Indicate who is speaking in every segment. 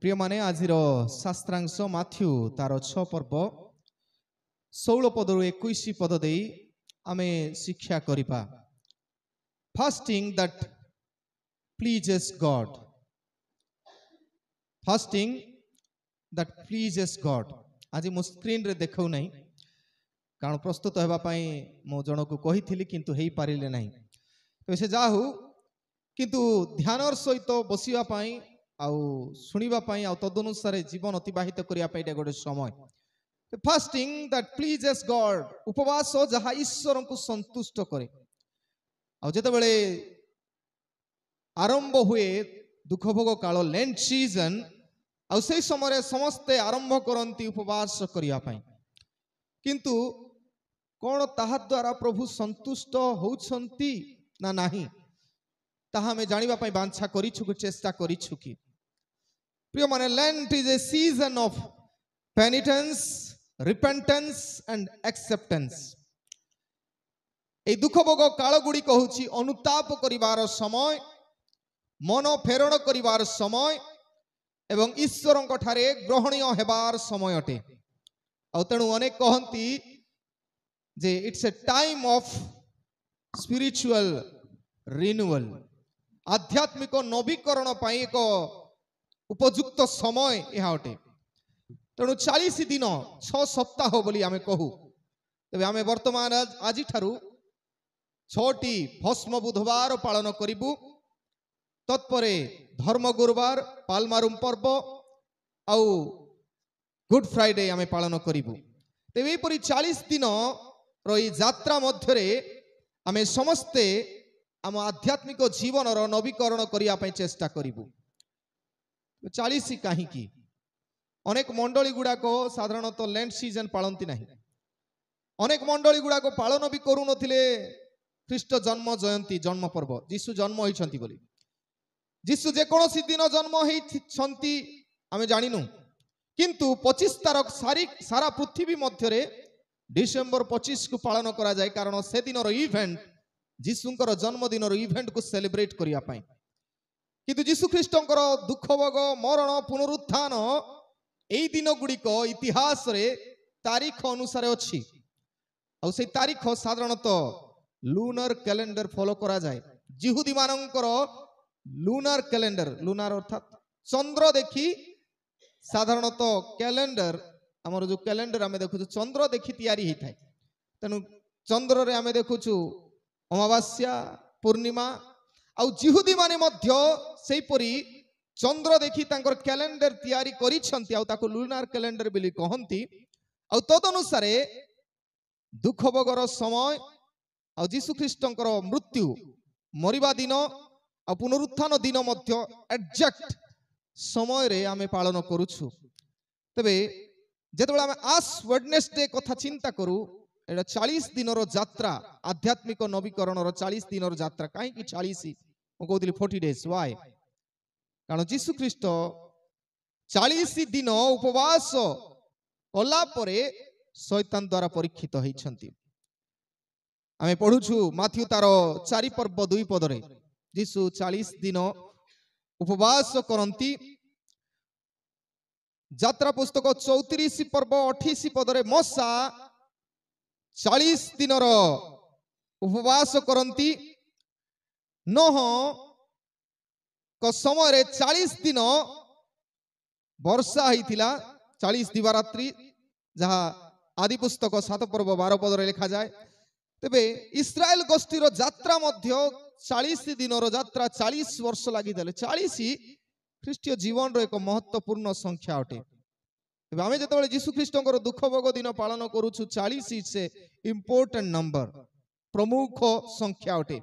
Speaker 1: प्रिय माने आजिर शास्त्रांश माथ्यू तार 6 पर्व 16 पदरु 21 पद देई आमे शिक्षा करिपा। Fasting that pleases God. Fasting that pleases God. आज मो स्क्रीन रे देखौ नहीं कारण प्रस्तुत हेबा पई मो जण को कहिथिली किंतु हेई पारिले नहीं। तो से जाहु किंतु ध्यानर सहित बसिवा पई आउ सुनिबा पई आउ तदनुसार जीवन अतिबाहित करिया पई गोटे समय। Fasting that pleases God. उपवास जहा ईश्वर को संतुष्ट करे। आउ जेते बेले आरंभ हुए दुख भोग काल लेंट सीजन आउ से समय समस्ते आरंभ करंती उपवास करिया पई किंतु कोन ताहा द्वारा प्रभु संतुष्ट होउछंती ना नाही ताहा में जानिबा पई बांछा करिछु चेष्टा करिछु कि प्रिय माने Lent is a season of penitence repentance and acceptance. ए दुख भोग काल गुडी कहूची अनुताप करिवार समय मन फेरण करिवार समय एवं ईश्वरंक ठारे ग्रहणीय हेबार समय अटे। आ तेणु अनेक कहंती जे it's a time of spiritual renewal. आध्यात्मिक नवीकरण पाई एक उपयुक्त समय यह अटे। तेणु 40 दिन 6 सप्ताह बोली आमे कहू। तबे आमे वर्तमान आज ठारू 6टी भस्म बुधवार पालन करिबु। तत्परे धर्म गुरुवार पालमारुम पर्व आउ गुड फ्राइडे आमे पालन करिबु। तेबे परि 40 दिन रही यात्रा मध्यरे आमे समस्ते आम आध्यात्मिक जीवन रो नवीकरण करिया पई चेष्टा करिबु। 40 काहे की अनेक मंडली गुडा को साधारणतः लेंट सीजन पालंती नहीं। अनेक मंडली गुडा को पालन भी करू नथिले ख्रीष्ट जन्म जयंती जन्म पर्व जीशु जन्म होइछंती बोली। जीशु जे कोनोसी दिन जन्म होइछंती आमे जानिनु किंतु 25 तारक सारा पृथ्वी मध्यरे डिसेंबर 25 को पालन करा जाय कारण से दिन रो इवेंट जीशुंकर जन्मदिन रो इवेंट को सेलिब्रेट करिया पई। किंतु जीशु ख्रीष्टंकर दुख भोग मरण पुनरुत्थान एई दिन गुडी को इतिहास रे तारीख अनुसार अछि। आ से तारीख साधारणतः लूनर कैलेंडर फॉलो करा जाय। जिहुदी मानकर लूनर कैलेंडर लूनर अर्थात चंद्र देखी साधारणतः कैलेंडर हमर जो कैलेंडर आमे देखु चंद्र देखी तैयारी होता है। तेणु चंद्र रे आमे देखु अमावास्या पूर्णिमा आउ जिहुदी माने मध्य सेही परी चंद्र देखी तांकर कैलेंडर तैयारी करिसंती आउ ताको लूनर कैलेंडर बिली कहंती। आउ तदनुसार दुख भोगर समय आउ जीशु ख्रीष्टंकर मृत्यु मरिबा दिन आ पुनरुत्थान दिन मध्य एग्जैक्ट समय रे आमे पालन करूछु। तबे जेतेबेले आमे आस वेडनेसडे कथा चिंता करू एटा 40 दिन रो यात्रा आध्यात्मिक नवीकरण रो 40 दिन रो यात्रा काहे कि 40 ओ कहउतली 40 डेज व्हाई कारण जीशु ख्रीष्ट 40 दिन उपवास कला परे शैतान द्वारा परीक्षित होइछंती। आमे पढुछु माथ्यू तार 4 पर्व 2 पदरे जीशु 40 दिन उपवास करंती। यात्रा पुस्तक 34 पर्व 28 पदरे मोसा 40 दिन उपवास करंती। नोह को समय 40 दिन वर्षा होइथिला 40 दिवारात्रि जहा आदि पुस्तक 7 पर्व 12 पदरे लिखा जाए। तबे इस्राएल गोष्ठी रो यात्रा मध्य 40 दिन रो यात्रा 40 वर्ष लागि देले। 40 ख्रीष्टीय जीवन रो एक महत्वपूर्ण संख्या अटे। तबे आमे जेतेबेले जीशु ख्रीष्टंकर दुख भोग दिन पालन करूछु 40 इज ए इंपोर्टेंट नंबर प्रमुख संख्या अटे।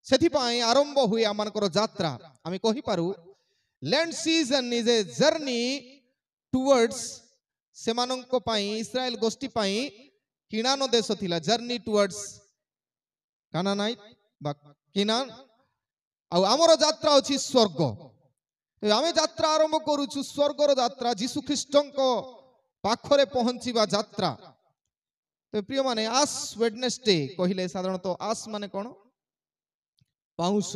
Speaker 1: सेथि पई आरंभ हुए आमानकर यात्रा आमे कहि पारू Lent season is a journey towards सेमानंको पई इस्राएल गोष्ठी पई किनान देश थिला जर्नी टुवर्ड्स कानानाइट बा किनान आ हमर यात्रा अछि स्वर्ग। आमे यात्रा आरंभ करूछु स्वर्गर यात्रा जीशु ख्रीष्टंको पाखरे पहुंचीबा यात्रा। तो प्रिय माने आस वेडनेसडे कहिले साधारणतः आस माने कोन पाउस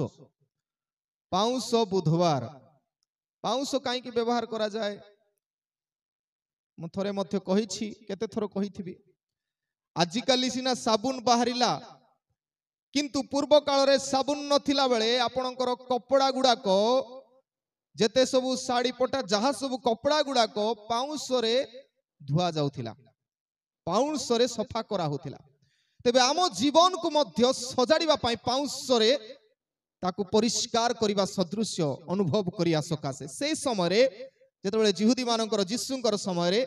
Speaker 1: पाउस बुधवार पाउंस कहीं व्यवहार करा जाए मु थरे मध्य कहिछि केते थरो कहिथिबि आजिकाली सिना साबुन बाहरिला किंतु पूर्व काल रे साबुन नथिला बेले आपणकर कपड़ा गुड़ाक जेते सबु साड़ी पटा जहा सबु कपड़ा गुड़ाक पाउंस रे धुआ जाउथिला पाउंस रे सफा करा होथिला तेबे आम जीवन को मध्य सजाड़िबा पई पाउंस रे ताकू परिष्कार करिबा सदृश्य अनुभव करिया सकासे से समय रे जेतेबेले जिहुदी मानकर जिसुंकर समय रे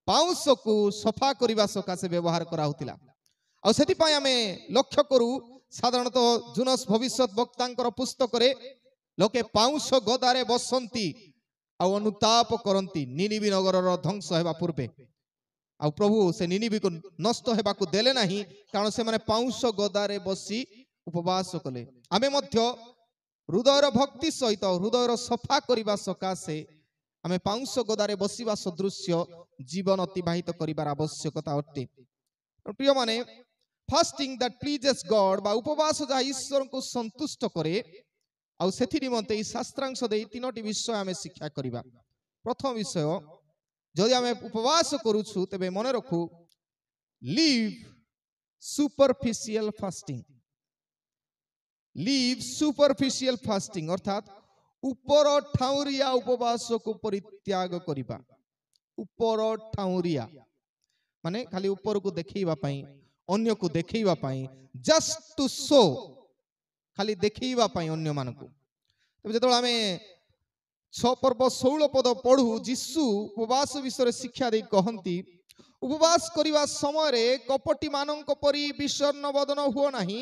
Speaker 1: पाउंस को सफा करिबा सकासे व्यवहार करा होथिला आ सेति पई आमे लक्ष्य करू साधारणतः जुनस भविष्यत वक्तांकर पुस्तक रे लोके पाउंस गदारे बसंती आ अनुताप करंती निनिबी नगर रो ध्वंस हेबा पूर्वे आ प्रभु से निनिबी को नष्ट हेबा को देले नाही कारण से माने पाउंस गदारे बसी उपवास कले आमे मध्य हृदयर भक्ति सहित हृदयर सफा करिबा सकासे आमे पाउंस गदारे बसिबा सदृश्य जीवन अतिबाहित करिबार आवश्यकता अटे प्रिय माने फास्टिंग दैट प्लीजेस गॉड बा उपवास जा ईश्वर को संतुष्ट करे आ सेथि निमंते ई शास्त्रांश देई तीनोटी विषय आमे शिक्षा करिबा प्रथम विषय जदि आमे उपवास करूछु तबे मने रखू leave superficial fasting leave superficial fasting अर्थात ऊपर ठाउरिया उपवास को परित्याग करिबा ऊपर ठाउरिया माने खाली ऊपर को देखैबा पई अन्य को देखैबा पई जस्ट टू शो खाली देखैबा पई अन्य मानको तबे जेतोल आमे 6 पर्व 16 पद पढू जिसु उपवास विषय शिक्षा दे कहंती उपवास करिवा समय रे कपटी मानक परि विषर्ण बदन हुओ नाही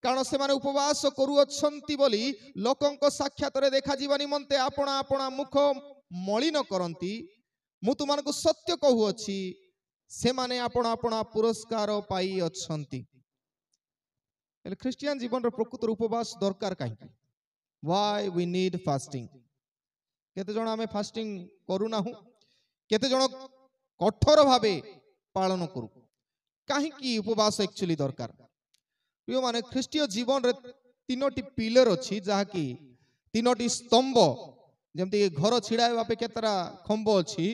Speaker 1: कारण से माने उपवास करू अछंती बोली लोकंक साक्षात रे देखा जीवा निमंते आपना आपना मुख मलिन करंती मु तुमनको सत्य कहू अछि से माने आपना आपना पुरस्कार पाई अछंती एले क्रिश्चियन जीवन रो प्रकृत उपवास दरकार काहे व्हाई वी नीड फास्टिंग केते जण आमे फास्टिंग करू नाहु केते जण कठोर भाबे पालन करू काहे की उपवास एक्चुअली दरकार प्रिय माने ख्रीष्टीय जीवन रे तीनोटी पिलर अछि जहा की तीनोटी स्तंभ जेमति घर छिडायबा पे केतरा खंभ अछि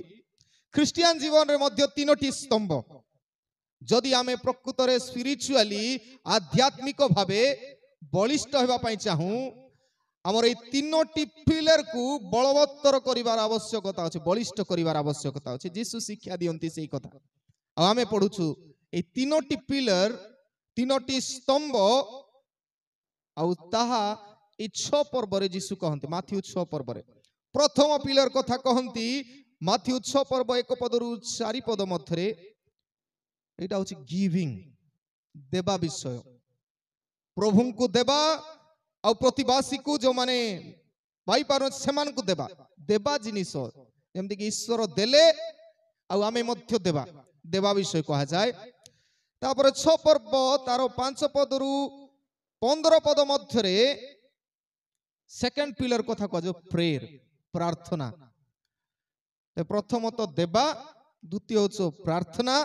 Speaker 1: ख्रीष्टियन जीवन रे मध्य तीनोटी स्तंभ जदि आमे प्रकृत रे स्पिरिचुअली आध्यात्मिक भाबे बलिष्ठ हेबा पई चाहू हमर ए तीनोटी पिलर को बलवत्तर करिवार आवश्यकता अछि बलिष्ठ करिवार आवश्यकता अछि यीशु शिक्षा दियंती सेही कथा आ आमे पढुछु ए तीनोटी पिलर तीनोटी स्तंभ आ ताहा ए 6 पर्व रे यीशु कहंती माथ्यू 6 पर्व रे प्रथम पिलर कथा कहंती माथ्यू 6 पर्व 1 पदरु 4 पद मध्य रे एटा होछि गिविंग देबा विषय प्रभु को देबा आ प्रतिवासी को जो माने भाई पार सेमान को देबा देबा जिनिस जेमति कि ईश्वर देले आ आमे मध्य देबा देबा विषय कहा जाय तापर 6 पर्व तारो 5 पदरु 15 पद मध्य रे सेकंड पिलर कथा कह जो प्रेयर प्रार्थना प्रथम तो देबा द्वितीय होछ प्रार्थना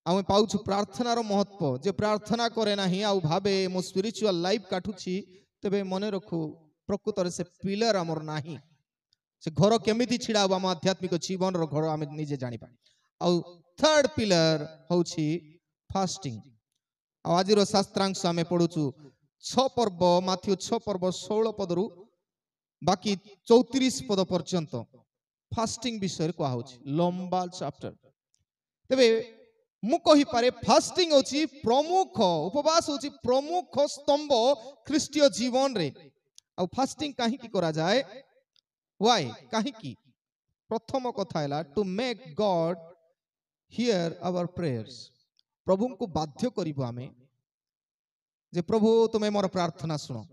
Speaker 1: आमे पाउछु प्रार्थनार महत्व जे प्रार्थना करे नाही आ भाबे मो स्पिरिचुअल लाइफ काटुछि तबे मने रखू प्रकृत रे से पिलर हमर नाही से घर केमिति छिडाबा हम आध्यात्मिक जीवन रो घर आमे निजे जानिबा आ थर्ड पिलर होछि फास्टिंग आ आज रो शास्त्रांश आमे पढुछु 6 पर्व माथ्यू 6 पर्व 16 पदरु बाकी 34 पद पर्यंत फास्टिंग विषय कहा होछि लंबा चैप्टर तबे मु कहि पारे फास्टिंग होछि प्रमुख उपवास होछि प्रमुख स्तंभ ख्रीष्टीय जीवन रे आ फास्टिंग काहे की करा जाए व्हाई काहे की प्रथम कथा हैला to make God hear our prayers प्रभु को बाध्य करिबो आमे जे प्रभु तुमे मोर प्रार्थना सुनो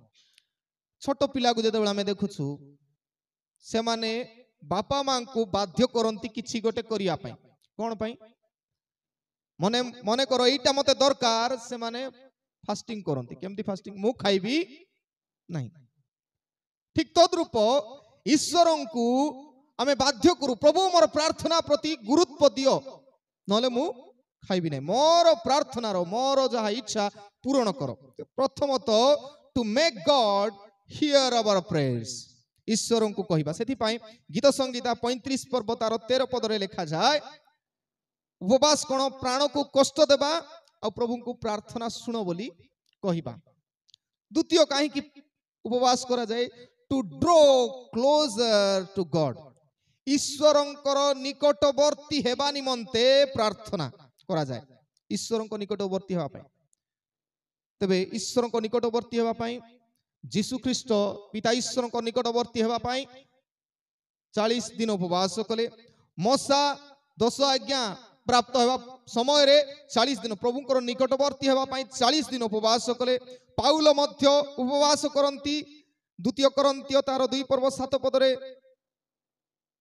Speaker 1: छोट पिला को जेतेबेला आमे देखुछु से माने बापा मां को बाध्य करंती किछि गोटे करिया पई कोन पई मने मने करो एटा मते दरकार से माने फास्टिंग करंती केमती फास्टिंग मु खाइबी नहीं ठीक तद्रूप ईश्वरन को आमे बाध्य करू प्रभु मोर प्रार्थना प्रति गुरुत्व दियो नले मु खाइबी नहीं मोर प्रार्थना रो मोर जहा इच्छा पूर्ण करो प्रथमत to make God hear our prayers ईश्वर को कहवा से गीत संगीता 35 पर्व तार 13 पदरे लिखा जाए उपवास कौन प्राण को कष्ट देवा आ प्रभु को प्रार्थना शुण बोली कहवा। द्वितीय कहीं उपवास करा जाए to draw closer to God ईश्वरंकर निकटवर्ती हेबा निमंते प्रार्थना करा जाए ईश्वर निकटवर्ती हेबा पई। तबे ईश्वर निकटवर्ती हेबा पई जीशु ख्रीष्ट पिता ईश्वर निकटवर्ती हेबा पई 40 दिन उपवास कले। मोसा 10 आज्ञा प्राप्त हेबा समय रे 40 दिन प्रभुंकर निकटवर्ती हेबा पई 40 दिन उपवास कले। पाउल मध्य उपवास करंती द्वितीय करंती तार 2 पर्व 7 पदरे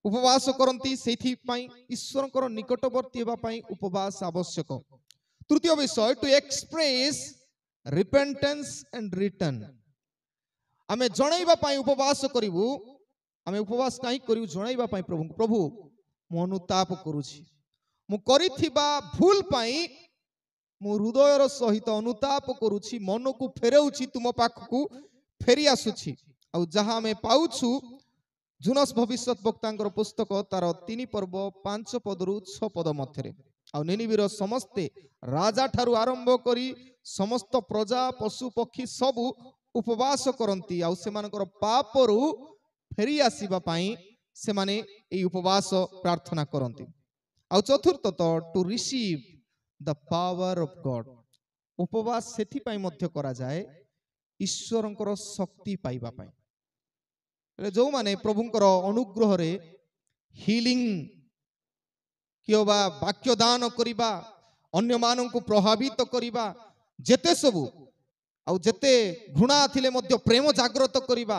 Speaker 1: उपवास करंती सेथि पई ईश्वरंकर निकटवर्ती हेबा पई उपवास आवश्यक। तृतीय विषय to express repentance and return आमे जणाइबा पई उपवास करिवु। आमे उपवास काई करिवु जणाइबा पई प्रभु मु अनुताप करूछि मु करिथिबा भूल पई मु हृदयर सहित अनुताप करूछि मन को फेरेउछि तुम पाखकु फेरी आसुछि। आ जहां आमे पाउछु जुनस भविष्यत वक्तांकर पुस्तक तार 3 पर्व 5 पदरु 6 पद मध्यरे आ निनिवीर समस्ते राजा ठारू आरंभ करी समस्त प्रजा पशु पक्षी सबु उपवास करंती आ सेमानकर पापरु फेरी आसीबा पई सेमाने ए उपवास प्रार्थना करंती। आ चतुर्थ to receive the power of God उपवास सेथि पई मध्य करा जाए ईश्वरंकर शक्ति पाइबा पई। जो माने प्रभुंकर अनुग्रह रे हीलिंग कियोबा वाक्य दान करिबा अन्य मानन को प्रभावित करिबा जेते सबु आ जेते घृणा थिले मध्य प्रेम जागृत करिबा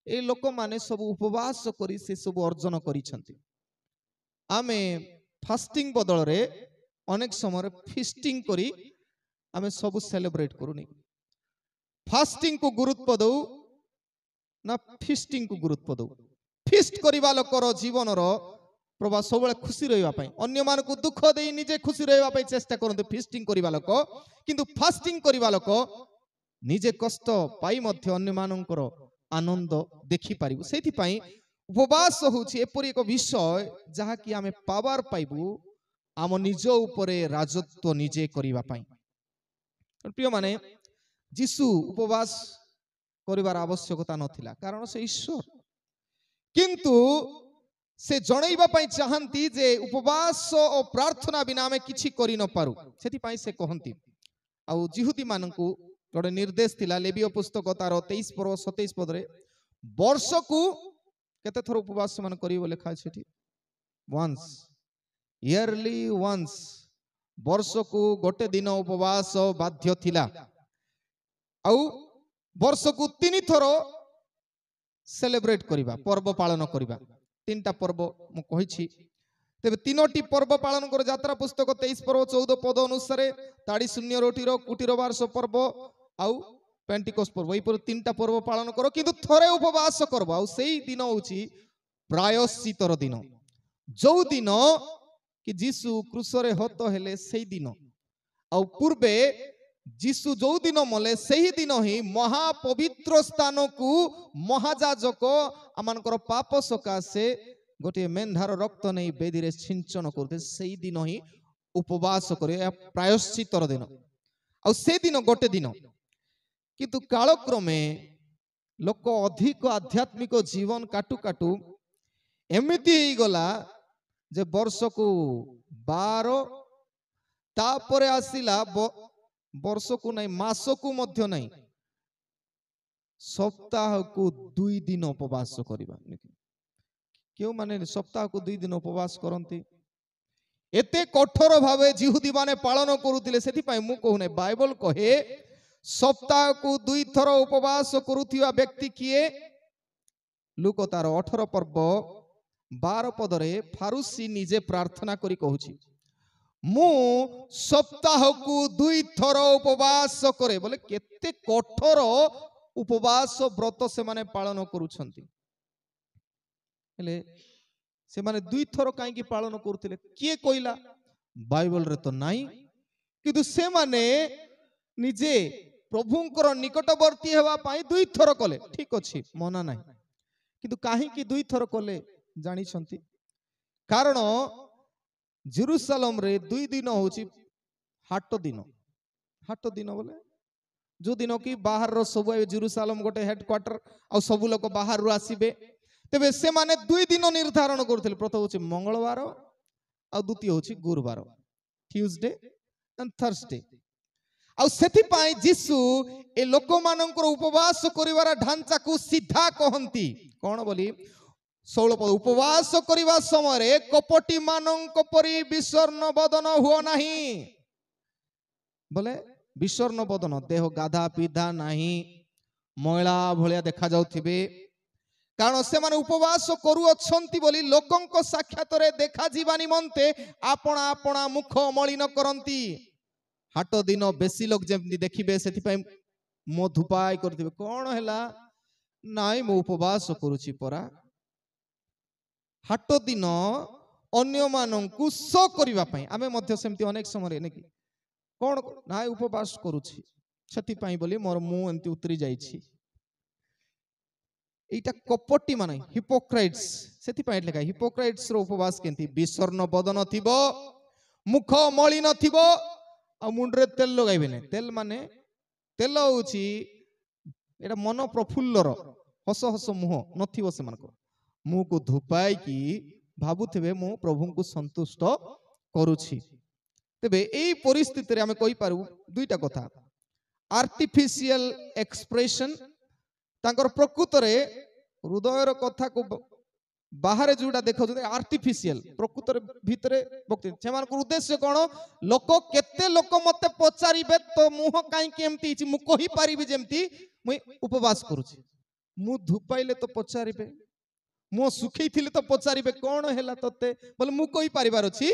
Speaker 1: ए लोक माने सब उपवास करी से सब अर्जन करिसंती। आमे फास्टिंग बदल रे अनेक समय फीस्टिंग करी आमे सब सेलिब्रेट करूनी। फास्टिंग को गुरुत्व दो ना फीस्टिंग को गुरुत्व दो। फीस्ट करिबा लोकर जीवन रो प्रभा सब खुशी रहिबा पई अन्य मान को दुख देई निजे खुशी रहिबा पई चेष्टा करते फीस्टिंग करिबा लोक किंतु फास्टिंग करिबा लोक निजे कष्ट पाई मध्य अन्य मानकर आनंद देखि पारिबु। सेथि पई उपवास होछि एपरि एक विषय जहा कि आमे पावर पाइबु आम निज उपरे राजत्व निजे करिबा पई। प्रिय माने जीशु उपवास करिवार आवश्यकता नथिला कारण से ईश्वर किंतु से जनइबा पई चाहंती जे उपवास और प्रार्थना बिना आमे किछि करि न पारु सेथि पई से कहंती। आ जिहुदी मानकु गोटे निर्देश थिला लेवीय पुस्तक तार 23 पर्व 27 पद रे वर्ष को केते थर उपवास मान करिवो लेखा अछि सेठी वंस इयरली वंस वर्ष को गोटे दिन उपवास बाध्य थिला। आ वर्ष को 3 थर सेलिब्रेट करिबा पर्व पालन करिबा 3टा पर्व मु कहिछि। तेबे 3टी पर्व पालन कर यात्रा पुस्तक 23 पर्व 14 पद अनुसार ताड़ी शून्य रोटीर कुटीर बारस पर्व आउ पेंटिकोस्ट पर्व एपर 3टा पर्व पालन करो किंतु थरे उपवास करबो। आ सेही दिन होछि प्रायश्चितर दिन जो दिन कि जीशु क्रूसरे हत हेले सेही दिन। आ पूर्वे जीशु जो दिन मले सेही दिन ही महापवित्र स्थान को महाजाजक आमानकर पाप सकाशे गोटे मेंढार रक्त नहीं बेदी रे सिंचन करते सेही दिन ही उपवास करे प्रायश्चितर दिन। आ से दिन गोटे दिन किंतु कालक्रमे लोक अधिक आध्यात्मिक जीवन काटू काटू एमिति ही गला जे वर्ष को 12 तापरे आसिला वर्ष को नहीं मास को मध्य नहीं सप्ताह को 2 दिन उपवास करिबा। क्यों माने सप्ताह को 2 दिन उपवास करंती एते कठोर भावे जिहुदी माने पालन करूतिले सेथि पई मु कहू नै बाइबल कहे सप्ताह को 2 थर उपवास करूथिया व्यक्ति किए लुक तार 18 पर्व 12 पदरे फारूसी निजे प्रार्थना करी कहूची मु सप्ताह को 2 थर उपवास करे बोले केते कठोर उपवास व्रत से माने पालन करूछंती। हेले से माने 2 थर काई की पालन करथिले किए कोइला बाइबल रे तो नाही किंतु से माने निजे प्रभुंकर निकटवर्ती हेबा पाई 2 थर कले ठीक अछि मना नाही किंतु काहींकि दुई थर कले जानी छंती कारण जेरुसालेम रे 2 दिन होची हाट दिन बोले जो दिन की बाहर रो सब जेरुसालेम गोटे हेडक्वार्टर आ सब लोक बाहर रो आसीबे तेबे से माने 2 दिन निर्धारण करथिले प्रथम होची मंगलवार आ द्वितीय होची गुरुवार ट्यूसडे एंड थर्सडे आ सेथि पाई जीसु ए लोक मानकर उपवास करिवार ढांचा को सीधा कहंती कोन बोली 16 पद उपवास करिवा समय कपटी मानक परि विषर्ण बदन हुओ नाही बोले विषर्ण बदन देह गाधा पीधा नहीं मैला भलिया देखा जाउथिबे कारण से माने उपवास करू अछंती बोली लोकंक साक्षात रे देखा जीवा निमंते आपना आपना मुख मलिन करंती हाट दिन बेसी लोग जेमती देखिबे सेति पय मो धुपाय करथिबे कोन हैला नाई मो उपवास करूची परा हाट दिन अन्य मानंकु सो करिवा पय आमे मध्य सेमती अनेक समय नेकी कौन ना उपवास करुछि छति पाई बोली मोर मु एंती उतरी जाईछि एटा कपटी माने हिपोक्राइट्स सेति पाई लेखा हिपोक्राइट्स रो उपवास केंती विषर्ण बदन थिबो मुख मलिन थिबो आ मुंडरे तेल लगाइबे ने तेल माने तेल होछि एटा मन प्रफुल्लर हस हस मुह नथिबो से मानको मुह को धुपाई की भाबुथिबे मु प्रभु को संतुष्ट करूछि तेबे एई परिस्थिति रे हमें कहि पारु दुईटा कथा आर्टिफिशियल एक्सप्रेशन तांकर प्रकृत रे हृदयर कथा को बाहर जोटा देखौ आर्टिफिशियल प्रकृत रे भितरे भक्ति सेमान को उद्देश्य कोन लोक केते लोक मते पचारिबे तो मुह काई केमती छि मु कहि पारिबे जेमती मु उपवास करूछि मु धुपाइले तो पचारिबे मु सुखैथिले तो पचारिबे कोन हैला तते बोले मु कहि पारिबार अछि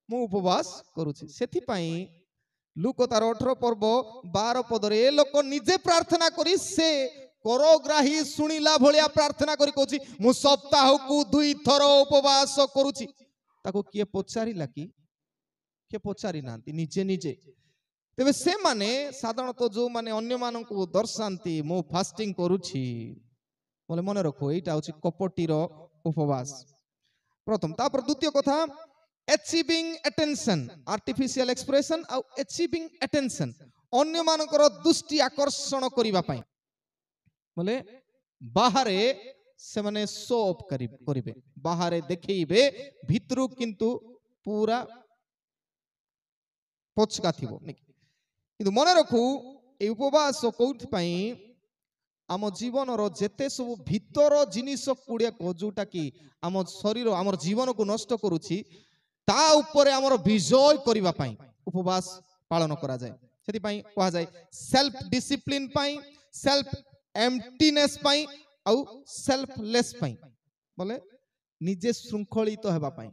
Speaker 1: मु उपवास करूछि सेथि पाई लूक तार 18 पर्व 12 पदरे ए लोक निजे प्रार्थना करी से करग्राही सुनिला भलिया प्रार्थना करी कहछि मु सप्ताह को 2 थर उपवास करूछि ताको किए पचारिला के पचारि नांती निजे निजे तेबे से माने साधारणतः जो माने अन्य मानन को दर्शांती मु फास्टिंग करूछि बोले मन रखो एटा होछि कपटीर उपवास प्रथम तापर द्वितीय कथा achieving attention artificial expression ଆଉ achieving attention अन्य मानकर दृष्टि आकर्षण करिबा पई बोले बाहरे से माने शो ऑफ करिबे बाहरे देखैबे भितरु किंतु पूरा पचका थिबो किंतु मन रखू ए उपवास कोउथ पई आम जीवन रो जेते सब भीतर जिनिस कुडिया को जोटा कि आम शरीर आम जीवन को नष्ट करूछि ता ऊपर आमर विजय करिबा पई उपवास पालन करा जाय सेति पई कहा जाय सेल्फ डिसिप्लिन पई सेल्फ एम्प्टीनेस पई औ सेल्फलेस पई बोले निजे शृंखलित हेबा पई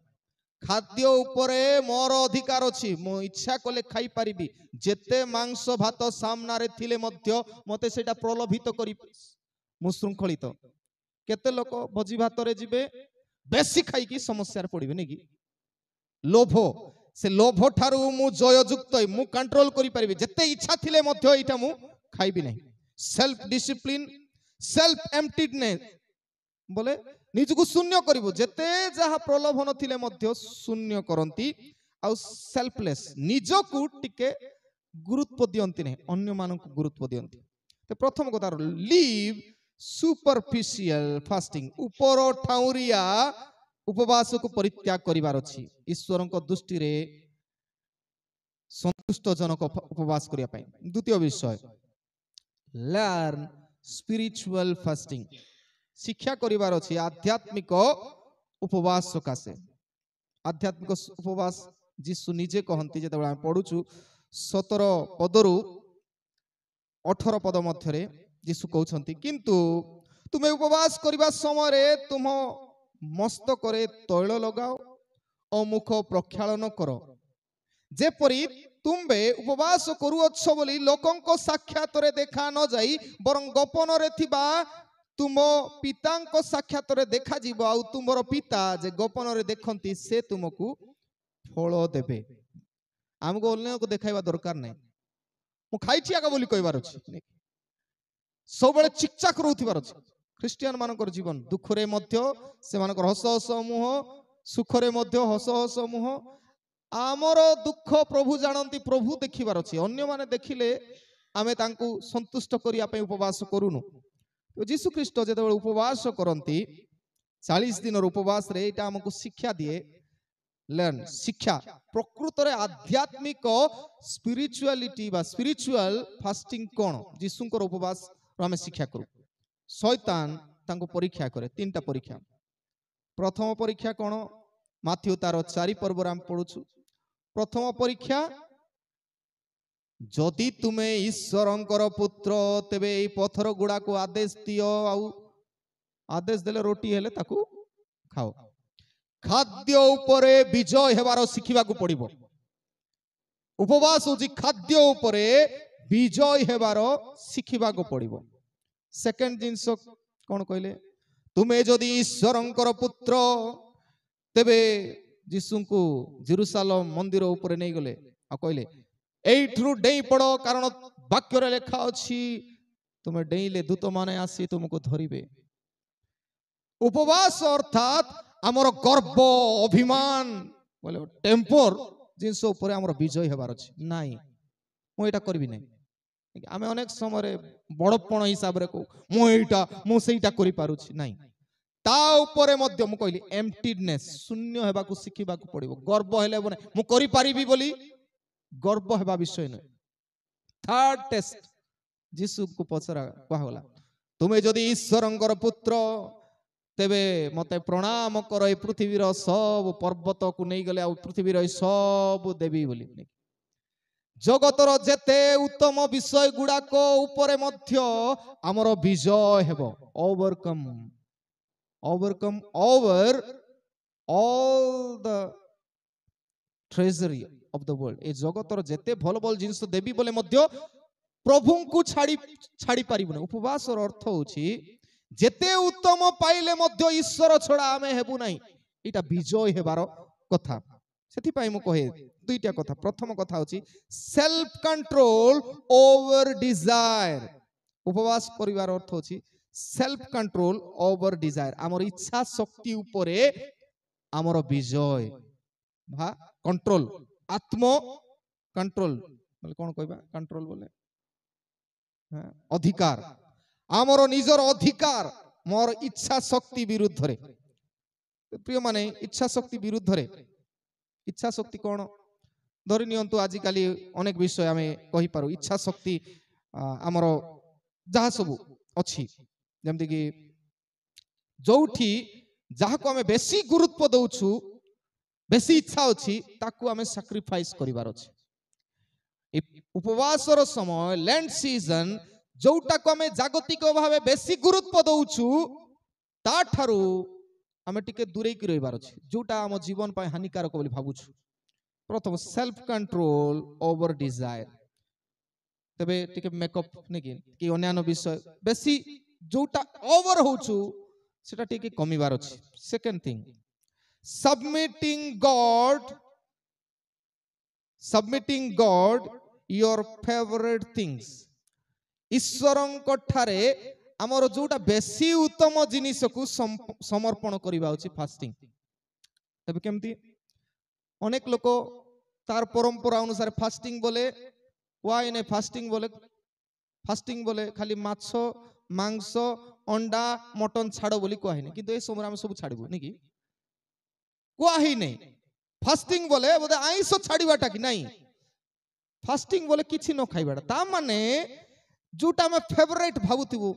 Speaker 1: खाद्य ऊपरे मोर अधिकार अछि मो इच्छा कले खाई परिबी जेते मांस भात सामना रे थिले मध्य मते सेटा प्रलोभित करी मो शृंखलित केते लोक भोजी भात रे जिबे बेसी खाई की समस्या रे पड़िबे नेकी लोभ से लोभ ठारू मु जय युक्त मु कंट्रोल करि परिबे जते इच्छा थिले मध्य एटा मु खाइबी नहीं सेल्फ डिसिप्लिन सेल्फ एम्प्टीनेस बोले निजको शून्य करिवो जते जहा प्रलोभन थिले मध्य शून्य करंती आ सेल्फलेस निजको टिके गुरुत्व दियंती नहीं अन्य मानक गुरुत्व दियंती तो प्रथम कथा लीव सुपरफिशियल फास्टिंग ऊपर ठाउरिया उपवास को परित्याग करिवार अछि ईश्वर को दृष्टि रे संतुष्ट जनक उपवास करिया पई द्वितीय विषय लर्न स्पिरिचुअल फास्टिंग शिक्षा करिवार अछि आध्यात्मिक उपवास सकासे आध्यात्मिक उपवास जीसु निजे कहंती जेते हम पढुछु 17 पदरु 18 पद मध्य रे जीसु कहउछंती किंतु तुमे उपवास करिवा समय रे तुम मस्तक रे तैल लगाओ और मुख प्रक्षालन करो जेपरी तुम्बे उपवास करूअछ बोली लोकंको साक्षात रे देखा न जाई बरं गोपन रे थिबा तुम पितांको साक्षात रे देखा जीव आ तुमरो पिता जे गोपन रे देखंती से तुमको फल देबे हमको अन्य को देखाइबा दरकार नै मु खाइछि आका बोली कहबार अछि सब बेले चिकचाक रहउथिबार अछि ଖ୍ରୀଷ୍ଟିଆନ ମାନଙ୍କର ଜୀବନ ଦୁଃଖରେ ମଧ୍ୟ ସେମାନଙ୍କର ହସ ହସ ମୁହଁ, ସୁଖରେ ମଧ୍ୟ ହସ ହସ ମୁହଁ। ଆମର ଦୁଃଖ ପ୍ରଭୁ ଜାଣନ୍ତି, ପ୍ରଭୁ ଦେଖିବାର ଅଛି। ଅନ୍ୟମାନେ ଦେଖିଲେ ଆମେ ତାଙ୍କୁ ସନ୍ତୁଷ୍ଟ କରିବା ପାଇଁ ଉପବାସ କରୁନୁ। ଯୀଶୁ ଖ୍ରୀଷ୍ଟ ଯେତେବେଳେ ଉପବାସ କରନ୍ତି 40 ଦିନର ଉପବାସରେ, ଏଇଟା ଆମକୁ ଶିକ୍ଷା ଦିଏ। ଲର୍ନ ଶିକ୍ଷା ପ୍ରକୃତରେ ଆଧ୍ୟାତ୍ମିକ ସ୍ପିରିଚୁଆଲିଟି ବା ସ୍ପିରିଚୁଆଲ ଫାଷ୍ଟିଂ କ'ଣ, ଯୀଶୁଙ୍କର ଉପବାସ ଆମେ ଶିକ୍ଷା କରୁ। ଶୈତାନ ତାଙ୍କୁ ପରୀକ୍ଷା କରେ, 3ଟା ପରୀକ୍ଷା। ପ୍ରଥମ ପରୀକ୍ଷା କ'ଣ, ମାଥ୍ୟୁ ତାର 4 ପର୍ବରେ ଆମେ ପଢୁଛୁ। ପ୍ରଥମ ପରୀକ୍ଷା, ଯଦି ତୁମେ ଈଶ୍ୱରଙ୍କର ପୁତ୍ର ତେବେ ଏଇ ପଥର ଗୁଡାକୁ ଆଦେଶ ଦିଅ, ଆଉ ଆଦେଶ ଦେଲେ ରୋଟି ହେଲେ ତାକୁ ଖାଅ। ଖାଦ୍ୟ ଉପରେ ବିଜୟ ହେବାର ଶିଖିବାକୁ ପଡିବ। ଉପବାସ ହେଉଛି ଖାଦ୍ୟ ଉପରେ ବିଜୟ ହେବାର ଶିଖିବାକୁ ପଡିବ। ସେକେଣ୍ଡ ଜିନିଷ କ'ଣ କହିଲେ, ତୁମେ ଯଦି ଈଶ୍ୱରଙ୍କର ପୁତ୍ର ତେବେ ଯୀଶୁଙ୍କୁ ଜେରୁସାଲେମ ମନ୍ଦିର ଉପରେ ନେଇଗଲେ ଆଉ କହିଲେ ଏଇଠୁ ଡେଇଁ ପଡ, କାରଣ ବାକ୍ୟରେ ଲେଖା ଅଛି ତୁମେ ଡେଇଁଲେ ଦୂତମାନେ ଆସି ତୁମକୁ ଧରିବେ। ଉପବାସ ଅର୍ଥାତ ଆମର ଗର୍ବ ଅଭିମାନ ବୋଲେ ଟେମ୍ପର ଜିନିଷ ଉପରେ ଆମର ବିଜୟ ହେବାର ଅଛି। ନାଇଁ ମୁଁ ଏଇଟା କରିବି ନାହିଁ। ଆମେ ଅନେକ ସମୟରେ ବଡପଣ ହିସାବରେ କହୁ ମୁଁ ସେଇଟା କରିପାରୁଛି। ନାଇଁ, ତା ଉପରେ ମଧ୍ୟ ମୁଁ କହିଲି ଏମ୍ପ୍ଟିନେସ୍, ଶୂନ୍ୟ ହେବାକୁ ଶିଖିବାକୁ ପଡିବ। ଗର୍ବ ହେଲେ ମୁଁ କରିପାରିବି ବୋଲି ଗର୍ବ ହେବା ବିଷୟ ନୁହେଁ। ଥାର୍ଡ ଟେଷ୍ଟ, ଯୀଶୁଙ୍କୁ ପଚରା କୁହାଗଲା, ତୁମେ ଯଦି ଈଶ୍ୱରଙ୍କର ପୁତ୍ର ତେବେ ମତେ ପ୍ରଣାମ କର, ଏ ପୃଥିବୀର ସବୁ ପର୍ବତକୁ ନେଇଗଲେ ଆଉ ପୃଥିବୀର ଏ ସବୁ ଦେବି ବୋଲି। ଜଗତର ଯେତେ ଉତ୍ତମ ବିଷୟ ଗୁଡାକ ଉପରେ ମଧ୍ୟ ଆମର ବିଜୟ ହେବ। Overcome over all the treasury of the world। ଏ ଜଗତର ଯେତେ ଭଲ ଭଲ ଜିନିଷ ଦେବି ବୋଲେ ମଧ୍ୟ ପ୍ରଭୁଙ୍କୁ ଛାଡି ପାରିବୁନି। ଉପବାସର ଅର୍ଥ ହେଉଛି ଯେତେ ଉତ୍ତମ ପାଇଲେ ମଧ୍ୟ ଈଶ୍ୱର ଛଡା ଆମେ ହେବୁ ନାହିଁ। ଏଇଟା ବିଜୟ ହେବାର କଥା। ସେଥିପାଇଁ ମୁଁ କହେ 2ଟା କଥା। ପ୍ରଥମ କଥା ହେଉଛି ସେଲ୍ଫ କଣ୍ଟ୍ରୋଲ ଓଭର ଡିଜାयर। ଉପବାସ କରିବାର ଅର୍ଥ ହେଉଛି ସେଲ୍ଫ କଣ୍ଟ୍ରୋଲ ଓଭର ଡିଜାयर। ଆମର ଇଚ୍ଛା ଶକ୍ତି ଉପରେ ଆମର ବିଜୟ ବା କଣ୍ଟ୍ରୋଲ, ଆତ୍ମ କଣ୍ଟ୍ରୋଲ ବୋଲେ କ'ଣ କହିବା? କଣ୍ଟ୍ରୋଲ ବୋଲେ ଅଧିକାର, ଆମର ନିଜର ଅଧିକାର ମୋର ଇଚ୍ଛା ଶକ୍ତି ବିରୁଦ୍ଧରେ। ପ୍ରିୟ ମାନେ, ଇଚ୍ଛା ଶକ୍ତି ବିରୁଦ୍ଧରେ, ଇଚ୍ଛା ଶକ୍ତି କ'ଣ? ଧରି ନିଅନ୍ତୁ ଆଜିକାଲି ଅନେକ ବିଷୟ ଆମେ କହିପାରୁ। ଇଚ୍ଛା ଶକ୍ତି ଆମର ଯାହା ସବୁ ଅଛି, ଯେମିତିକି ଯୋଉଠି ଯାହାକୁ ଆମେ ବେଶୀ ଗୁରୁତ୍ୱ ଦଉଛୁ, ବେଶୀ ଇଚ୍ଛା ଅଛି, ତାକୁ ଆମେ ସାକ୍ରିଫାଇସ୍ କରିବାର ଅଛି। ଉପବାସର ସମୟ, ଲେଣ୍ଟ ସିଜନ, ଯୋଉଟାକୁ ଆମେ ଜାଗତିକ ଭାବେ ବେଶୀ ଗୁରୁତ୍ୱ ଦଉଛୁ ତାଠାରୁ ଆମେ ଟିକେ ଦୂରେଇକି ରହିବାର ଅଛି, ଯୋଉଟା ଆମ ଜୀବନ ପାଇଁ ହାନିକାରକ ବୋଲି ଭାବୁଛୁ। ପ୍ରଥମ ସେଲ୍ଫ କଣ୍ଟ୍ରୋଲ ଓଭର ଡିଜାयर। ତେବେ ଟିକେ ମେକଅପ୍ ନେଇକି କି ଅନ୍ୟାନ୍ୟ ବିଷୟ ବେଶୀ ଯୋଉଟା ଓଭର ହଉଛୁ ସେଟା ଟିକେ କମିବାର ଅଛି। Second thing, submitting God your favorite things। ଈଶ୍ୱରଙ୍କ ଠାରେ ଆମର ଯୋଉଟା ବେଶୀ ଉତ୍ତମ ଜିନିଷକୁ ସମର୍ପଣ କରିବା ହେଉଛି ଫାଷ୍ଟିଂ। ତେବେ କେମିତି? ଅନେକ ଲୋକ ତାର ପରମ୍ପରା ଅନୁସାରେ ଫାଷ୍ଟିଂ ବୋଲେ ୱାଇନେ ଫାଷ୍ଟିଂ ବୋଲେ ଖାଲି ମାଛ, ମାଂସ, ଅଣ୍ଡା, ମଟନ ଛାଡ ବୋଲି କୁହା ହେଇନି। କିନ୍ତୁ ଏ ସମୟରେ ଆମେ ସବୁ ଛାଡିବୁ ନାଇଁ, କୁହା ହେଇନି। ଫାଷ୍ଟିଂ ବୋଲେ ବୋଧେ ଆଇଁଷ ଛାଡିବାଟା କି ନାଇଁ, ଫାଷ୍ଟିଂ ବୋଲେ କିଛି ନ ଖାଇବାଟା। ତା ମାନେ ଯୋଉଟା ଆମେ ଫେଭରାଇଟ ଭାବୁଥିବୁ,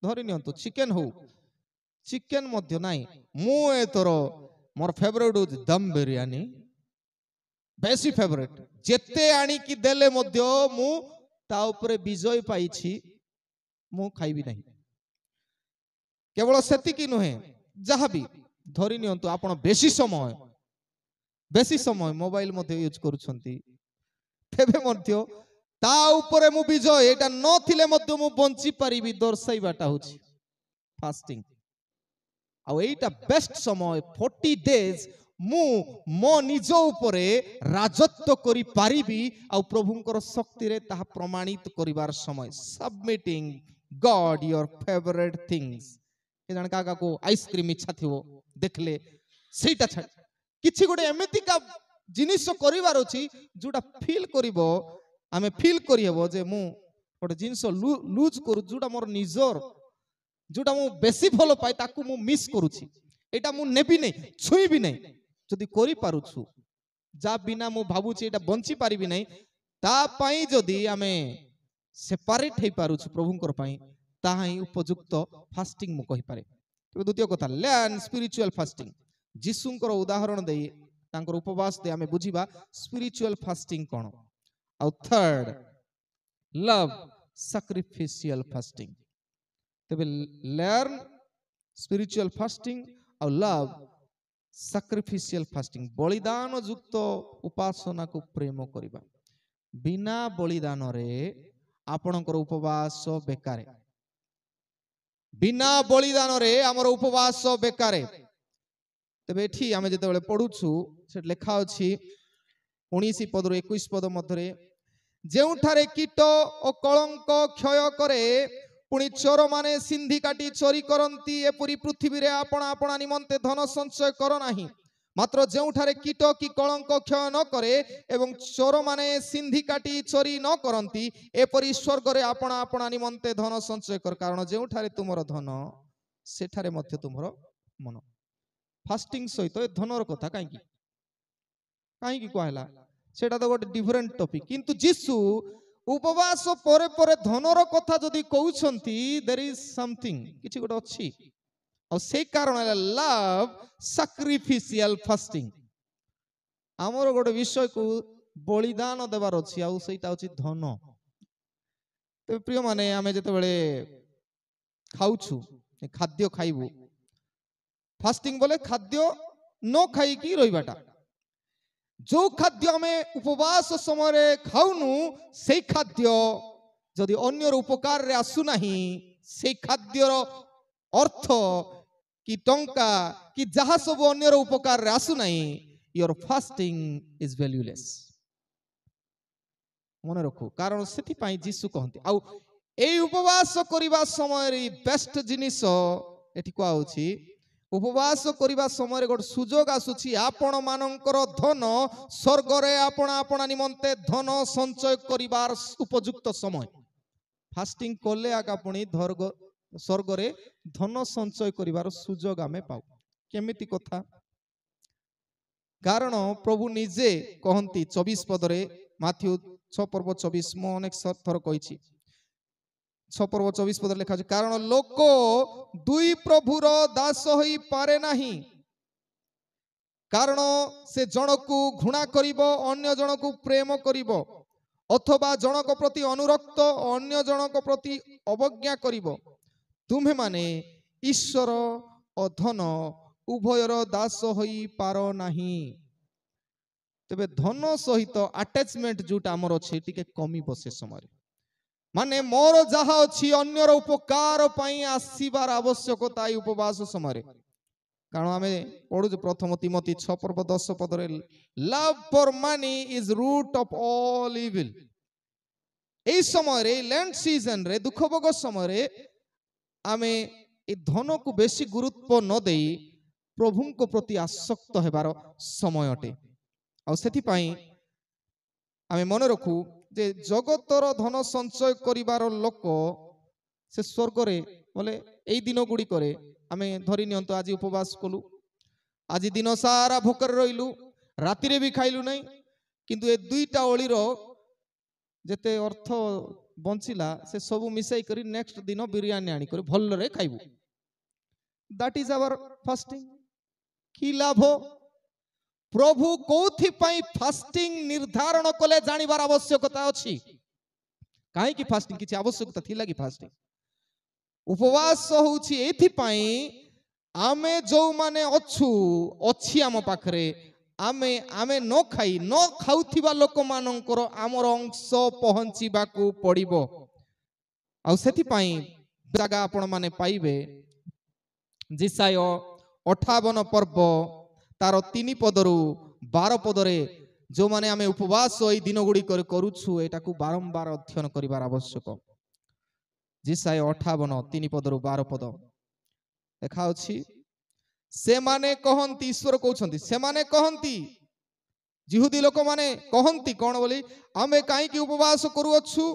Speaker 1: ଧରି ନିଅନ୍ତୁ ଚିକେନ ହଉ, ଚିକେନ ମଧ୍ୟ ନାହିଁ, ମୁଁ ଏଥର ମୋର ଫେଭରାଇଟ ହଉଛି ଦମ ବିରିୟାନୀ, ବେଶୀ ଫେଭରାଇଟ। ଯେତେ ଆଣିକି ଦେଲେ ମଧ୍ୟ ମୁଁ ତା ଉପରେ ବିଜୟ ପାଇଛି, ମୁଁ ଖାଇବି ନାହିଁ। କେବଳ ସେତିକି ନୁହେଁ, ଯାହାବି ଧରି ନିଅନ୍ତୁ ଆପଣ ବେଶୀ ସମୟ ମୋବାଇଲ ମଧ୍ୟ ୟୁଜ କରୁଛନ୍ତି, ତେବେ ମଧ୍ୟ ତା ଉପରେ ମୁଁ ବିଜୟ, ଏଇଟା ନଥିଲେ ମଧ୍ୟ ମୁଁ ବଞ୍ଚି ପାରିବି ଦର୍ଶାଇବାଟା ହଉଛି ଫାଷ୍ଟିଂ। ଆଉ ଏଇଟା ବେଷ୍ଟ ସମୟ, 40 days ମୁଁ ମୋ ନିଜ ଉପରେ ରାଜତ୍ୱ କରିପାରିବି ଆଉ ପ୍ରଭୁଙ୍କର ଶକ୍ତିରେ ତାହା ପ୍ରମାଣିତ କରିବାର ସମୟ। ସବମିଟିଂ God your favorite things के जान का को आइसक्रीम इच्छा थिवो देखले सेटा छाड़ किछि गोटे एमिति का जिनिस करिवार अछि जोटा फील करिवो आमे फील करियबो जे मु गोटे जिनिस लूज करू जोटा मोर निजर जोटा मु बेसी भलो पाई ताकू मु मिस करूछि एटा मु नेबी नै छुईबी नै जदि करि पारुछु जा बिना मु भाबुछि एटा बंची पारिबी नै ता पाई जदि आमे सेपरेट हे पारुछु प्रभुंकर पाई ताहा ही उपयुक्त फास्टिंग मु कहि पारे। तो द्वितीय कथा लर्न स्पिरिचुअल फास्टिंग जीसुंकर उदाहरण देई तांकर उपवास दे आमे बुझिबा स्पिरिचुअल फास्टिंग कोन। आउ थर्ड लव सैक्रिफिशियल फास्टिंग तबे लर्न स्पिरिचुअल फास्टिंग आउ लव सैक्रिफिशियल फास्टिंग बलिदान युक्त उपासना को प्रेम करिबा बिना बलिदान रे आपणकर उपवास बेकार बिना बलिदान रे हमर उपवास बेकार। तबे एठी आमे जेते बेले पढुछु से लेखा अछि 19 पद रो 21 पद मध्यरे जेउठारे कीट ओ कलंक क्षय करे पुणी चोर माने सिंधी काटी चोरी करंती एपरी पृथ्वी रे आपण आपण निमंते धन संचय कर नाही मात्र जेउठारे कीट की कलंक क्षय न करे एवं चोर माने सिंधी काटी चोरी न करंती एपरी स्वर्ग रे आपण आपण निमंते धन संचय कर कारण जेउठारे तुमरो धन सेठारे मध्य तुमरो मन। फास्टिंग सहित ए धनर कथा काईकी काईकी कहला सेटा तो गोटे डिफरेंट टॉपिक किंतु जीसु उपवास परे परे धनर कथा जदि कहउछंती देयर इज समथिंग किछि गोटे अछि और से कारण लव सैक्रिफिशियल फास्टिंग हमर गोटे विषय को बलिदान देवार अछि आ सेटा अछि धन। तो प्रिय माने आमे जते बेले खाउछु खाद्य खाइबु फास्टिंग बोले खाद्य न खाई की रहिबाटा जो खाद्य हमें उपवास समय खाऊनु से खाद्य जदि अन्यर उपकार रे आसु नाही से खाद्यर अर्थ कि टंका कि जहा सब अन्यर उपकार रे आसु नाही योर फास्टिंग इज वैल्यूलेस मन रखो कारण सेति पाई जीसु कहंती आउ ए उपवास करिबा समय रे बेस्ट जिनिस एठी को आउची उपवास करिबा समय गोटे सुजोग आसुची आपण मानकर धन स्वर्ग रे आपण आपण निमंते धन संचय करिबार उपयुक्त समय फास्टिंग कोले आका पुणी स्वर्ग रे धन संचय करिबार सुजोग आमे पाऊ केमिति कथा कारण प्रभु निजे कहंती 24 पद रे माथ्यू 6 पर्व 24 मो अनेक थर कहिछि 6 पर्व 24 पद लिखा अछि कारण लोक दुई प्रभुर दास होई पारे नाही कारण से जनकु घृणा करिवो अन्य जनकु प्रेम करिवो अथवा जनक प्रति अनुरक्त अन्य जनक प्रति अवज्ञा करिवो तुम्हे माने ईश्वर और धन उभयर दास होई पारो नाही। तबे धन सहित अटैचमेंट जोटा हमर अछि टिके कमी बसे समय माने मोर जहा अछि अन्यर उपकार पई आसीबार आवश्यकता उपवास समय कारण आमे पढु प्रथम तिमोथी 6 पर्व 10 पद रे love for money is root of all evil ए समय रे लैंड सीजन रे दुख भोग समय रे आमे ए धन को बेसी गुरुत्व न देई प्रभु को प्रति आसक्त हेबार समय अटे आ सेति पई आमे मन रखू जे जगतर धन संचय करिवार लोक से स्वर्ग रे बोले एई दिन गुडी करे आमे धरि नियंतो आज उपवास कलु आज दिन सारा भूकर रहिलु राति रे भी खाइलु नै किंतु ए दुईटा ओळीर जेते अर्थ बंचिला से सब मिसाई करी नेक्स्ट दिन बिरयानी आनी करी भल रे खाइबु दैट इज आवर फास्टिंग की लाभ प्रभु कोथि पई फास्टिंग निर्धारण कले जानिबार आवश्यकता अछि काहे कि फास्टिंग किछि आवश्यकता थिला कि फास्टिंग उपवास होउछि एथि पई आमे जो माने अछु अछि आम पाखरे आमे आमे न खाई न खाउथिबा लोक मानकर आमर अंश पहुंचीबा को पड़िबो आ सेथि पई जागा आपण माने पाइबे जिसाय 58 पर्व तार 3 पदरु 12 पदरे जो माने आमे उपवास ओई दिन गुडी करूछु एटा को बारंबार अध्ययन करिवार आवश्यक जिसाय 58 3 पदरु 12 पद देखा अछि से माने कहंती ईश्वर कहउछंती से माने कहंती जिहुदी लोक माने कहंती कोन बोली आमे काई की उपवास करू अछु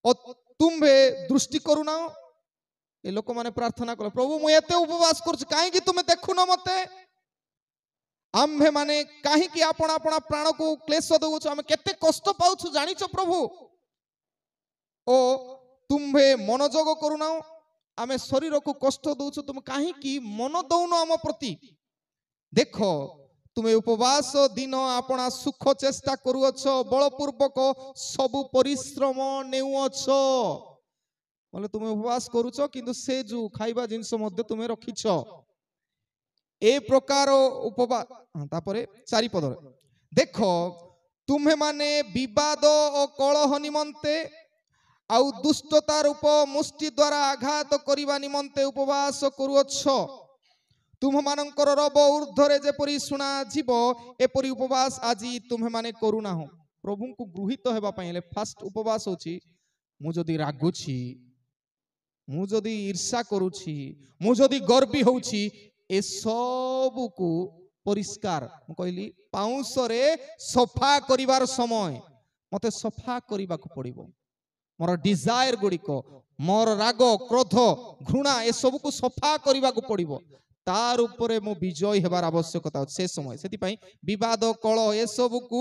Speaker 1: ओ तुम्हे दृष्टि करूना ए लोक माने प्रार्थना कले प्रभु मु एते उपवास करछ काई की तुमे देखुनो मते आम्भे माने काहे की आपण आपण प्राण को क्लेश दउछ आमे केते कष्ट पाउछु जानिछो प्रभु ओ तुम्हे मनोजोग करूना आमे शरीर को कष्ट दउछु तुम काहे की मन दउनो आम प्रति देखो तुम्हें उपवास दिन आपना सुख चेष्टा करुअछ बलपूर्वक सबु परिश्रम नेउछ बोले तुम्हें उपवास करुछ किंतु से जो खाइबा जिंस मध्य तुम्हें रखिछ ए प्रकार उपवास तापरे 4 पद देखो तुम्हें माने विवाद और कलह निमंते आउ दुष्टता रूप मुष्टि द्वारा आघात करिबा निमंते उपवास करुअछ तुम मानकर रब ऊर्ध्वरे जेपरी सुना जीव एपरी उपवास आजी तुम्हें माने करूना हो प्रभु को गृहित हेबा पई ले फास्ट उपवास होची मु जदी रागुची मु जदी ईर्षा करूची मु जदी गर्वी होची ए सब को परिष्कार मु कहली पाउंस रे सफा करिवार समय मते सफा करिबा को पड़िबो मोर डिजायर गुड़िको मोर राग क्रोध घृणा ए सब को सफा करिबा को पड़िबो तार उपरे मो विजय हेबार आवश्यकता से समय सेति पई विवाद कल ए सब को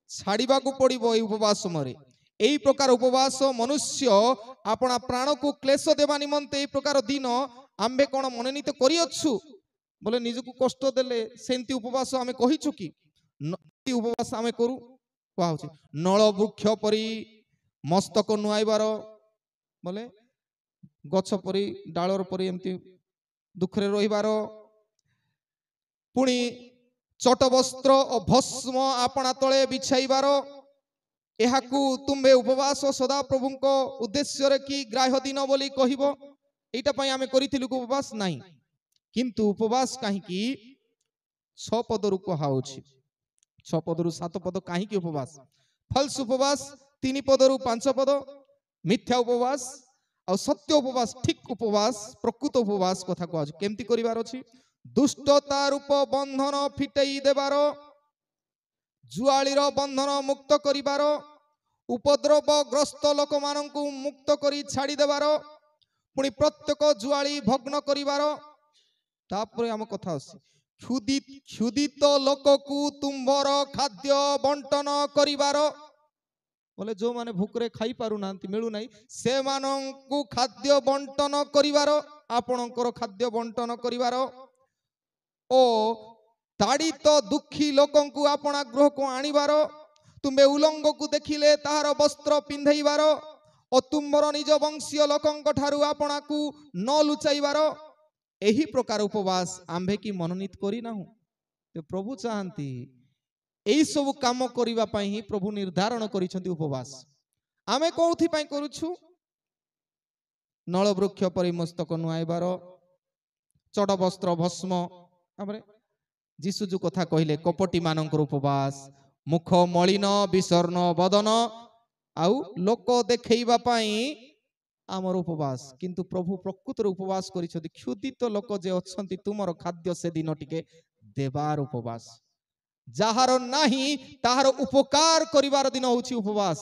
Speaker 1: छाड़ीबा को पड़िबो ए उपवास समय एई प्रकार उपवास मनुष्य अपना प्राण को क्लेश देबा निमंते एई प्रकार दिन आम्बे कोन मनोनीत करियछु बोले निज को कष्ट देले सेंती उपवास आमे कहिछु कि उपवास आमे करू कोआ होछि नळ वृक्ष परी मस्तक नुआइबार बोले गछ परी डालर परी एमती दुखरे रहिबार पुणी चट वस्त्र और भस्म आपना तले बिछाइबार एहाकू तुम्बे उपवास सदा प्रभु को उद्देश्य रे कि ग्राह्य दिन बोली कहिबो एटा पई आमे करिथिलु उपवास नाही किंतु उपवास काहे कि 6 पदरु कहाउछि 6 पदरु 7 पद काहे कि उपवास फल्स उपवास 3 पदरु 5 पद मिथ्या उपवास और सत्य उपवास ठीक उपवास प्रकृत उपवास कथा कहु केमती करिवार अछि दुष्टता रूप बंधन फिटेई देबार जुआलीर बंधन मुक्त करिबार उपद्रव ग्रस्त लोक माननकु मुक्त करी छाड़ी देबार पुणी प्रत्येक जुआली भग्न करिबार तापरे हम कथा अछि क्षुदित लोक को तुम्बर खाद्य बंटन करिबार बोले जो माने भूकरे खाई पारु नांती मिलु नाही से माननकु खाद्य बंटन करिबार आपणकर खाद्य बंटन करिबार ओ ताड़ित दुखी लोकंकु आपणा गृह को आनिबार तुम्बे उलंग को देखिले ताहार वस्त्र पिंधैबार ओ तुमर निज वंशीय लोकंक ठारु आपणा को न लुचाइबार एही प्रकार उपवास आम्भे की मनोनीत करी नाहु तो प्रभु चाहंती एई सब काम करिबा पई ही प्रभु निर्धारण करिसंती उपवास आमे कोउथि पई करूछु नळ वृक्ष परि मस्तक नुआइबार चड वस्त्र भस्म हमरे जीसु जो कथा कहिले कपटी मानकर उपवास मुख मलिन विसर्ण बदन आउ लोक देखैबा पई आमर उपवास किंतु प्रभु प्रकृत उपवास करिसंती क्षुदित लोक जे अछंती तुमर खाद्य से दिन टिके देवार उपवास जाहार नाही ताहार उपकार करिवार दिन होछि उपवास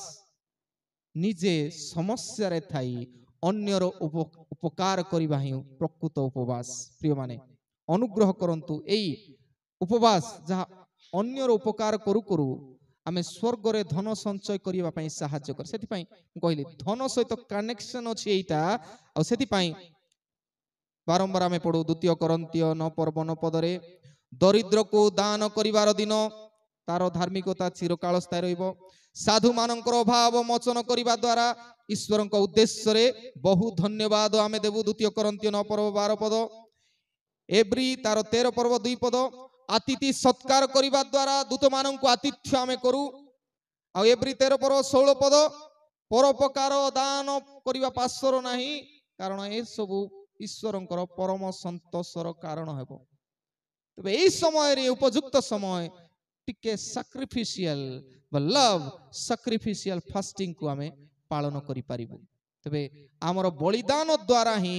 Speaker 1: निजे समस्या रे थाई अन्यर उपकार करिबा ही प्रकृत उपवास प्रिय माने अनुग्रह करंतु एई उपवास जहा अन्यर उपकार करू करू आमे स्वर्ग रे धन संचय करिबा पई सहाय्य कर सेति पई कहली धन सहित कनेक्शन अछि एटा आ सेति पई बारंबार आमे पढू द्वितीय कोरिन्थिय 9 पदरे दरिद्र को दान करिवार दिन तार धार्मिकता चिरकाल स्थायी रहिबो साधु मानकर अभाव मोचन करिबा द्वारा ईश्वरक उद्देश्य रे बहु धन्यवाद आमे देबु द्वितीय कोरिन्थिय 9 12 पद एब्री तार 13 पर्व 2 पद अतिथि सत्कार करिबा द्वारा दूत माननकु आतिथ्य आमे करू आ एब्री 13 पर्व 16 पद परोपकार दान करिबा पासर नाही कारण ए सब ईश्वरंकर परम संतोषर कारण हेबो तबे एई समय रे उपयुक्त समय टिके सैक्रिफिशियल लव सैक्रिफिशियल फास्टिंग को आमे पालन करि पारिबु तेबे आमर बलिदान द्वारा ही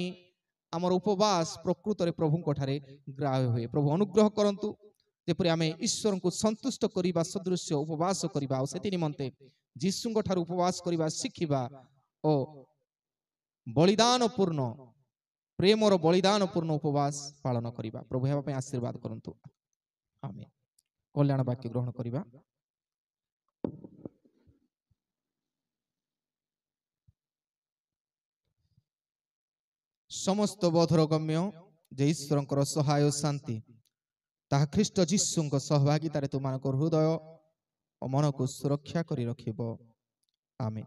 Speaker 1: आमर उपवास प्रकृत रे प्रभु ठारे ग्राह्य हुए। प्रभु अनुग्रह करंतु जेपरि आमे ईश्वर को संतुष्ट करिबा सदृश्य उपवास करिबा और सेति निमंते जीसुଙ୍କ ठार उपवास करिबा शिखिबा ओ बलिदान पूर्ण प्रेमर बलिदान पूर्ण उपवास पालन करिबा। प्रभु हेबा पय आशीर्वाद करंतु। आमेन। कल्याण वाक्य ग्रहण करिबा। समस्त बोधर गम्य जे ईश्वरंकर सहाय शांति ताहा ख्रीष्ट जीशुଙ୍କ सहभागितारे तुमानकर हृदय और मन को सुरक्षा करी रखिबो। आमेन।